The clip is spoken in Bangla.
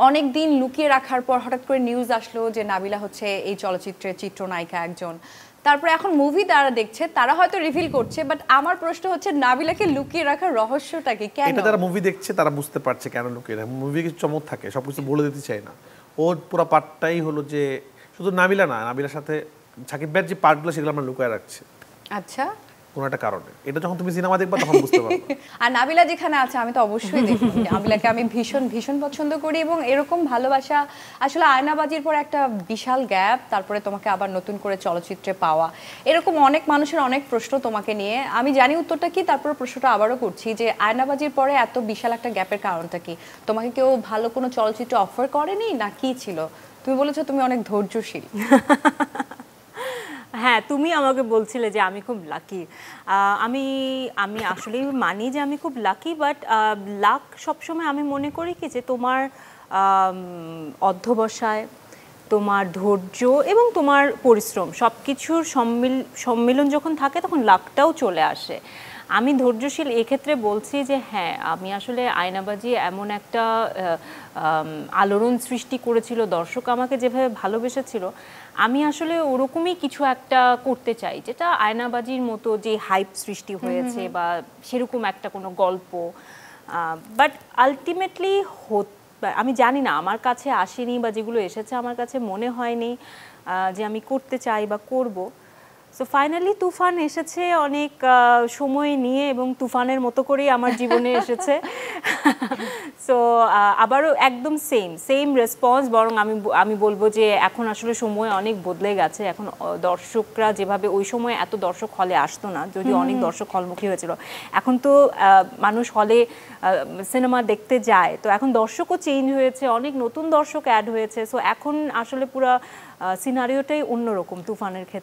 অনেক দিন লুকিয়ে রাখার পর হঠাৎ করে নিউজ আসলো যে নাবিলা হচ্ছে এই চলচ্চিত্রের চিত্রনায়িকা একজন। তারপরে এখন মুভি তারা দেখছে, তারা হয়তো রিভিল করছে, বাট আমার প্রশ্ন হচ্ছে নাবিলাকে লুকিয়ে রাখার রহস্যটা কি? কেন? এটা যারা মুভি দেখছে তারা বুঝতে পারছে কেন লুকিয়ে রাখে। মুভি কিছু চমক থাকে, সবকিছু বলে দিতে চাই না। ওর পুরো পার্টটাই হলো যে শুধু নাবিলা না, নাবিলার সাথে সাকিব ভাইয়ের যে পার্টগুলো সেগুলো আমরা লুকিয়ে রাখছি আচ্ছা, কোনো একটা কারণে। এটা যখন তুমি সিনেমা দেখবা তখন বুঝতে পারবে। আর নাবিলা যেখানে আছে আমি তো অবশ্যই দেখব। নাবিলাকে আমি ভীষণ ভীষণ পছন্দ করি এবং এরকম ভালোবাসা আসলে আয়নাবাজির পর একটা বিশাল গ্যাপ, তারপরে তোমাকে আবার নতুন করে চলচ্চিত্রে পাওয়া, এরকম অনেক মানুষের অনেক প্রশ্ন তোমাকে নিয়ে। আমি জানি উত্তরটা কি, তারপরে প্রশ্নটা আবারও করছি যে আয়নাবাজির পরে এত বিশাল একটা গ্যাপের কারণটা কি? তোমাকে কেউ ভালো কোনো চলচ্চিত্র অফার করেনি না কি ছিল? তুমি বলেছো তুমি অনেক ধৈর্যশীল। হ্যাঁ, তুমি আমাকে বলছিলে যে আমি খুব লাকি। আমি আমি আসলেই মানি যে আমি খুব লাকি, বাট লাক সবসময় আমি মনে করি কি যে তোমার অধ্যবসায়, তোমার ধৈর্য এবং তোমার পরিশ্রম সব কিছুর সম্মিলন যখন থাকে তখন লাকটাও চলে আসে। আমি ধৈর্যশীল এক্ষেত্রে বলছি যে হ্যাঁ, আমি আসলে আয়নাবাজি এমন একটা আলোড়ন সৃষ্টি করেছিল, দর্শক আমাকে যেভাবে ভালোবেসেছিল, আমি আসলে ওরকমই কিছু একটা করতে চাই যেটা আয়নাবাজির মতো যে হাইপ সৃষ্টি হয়েছে বা সেরকম একটা কোনো গল্প। বাট আলটিমেটলি আমি জানি না, আমার কাছে আসেনি বা যেগুলো এসেছে আমার কাছে মনে হয়নি যে আমি করতে চাই বা করব। সো ফাইনালি তুফান এসেছে অনেক সময় নিয়ে এবং তুফানের মতো করেই আমার জীবনে এসেছে। সো আবারও একদম সেম রেসপন্স, বরং আমি বলবো যে এখন আসলে সময় অনেক বদলে গেছে। এখন দর্শকরা যেভাবে, ওই সময় এত দর্শক হলে আসতো না, যদিও অনেক দর্শক হলমুখী হয়েছিল। এখন তো মানুষ হলে সিনেমা দেখতে যায়, তো এখন দর্শকও চেঞ্জ হয়েছে, অনেক নতুন দর্শক অ্যাড হয়েছে। সো এখন আসলে পুরো সিনারিওটাই অন্যরকম তুফানের ক্ষেত্রে।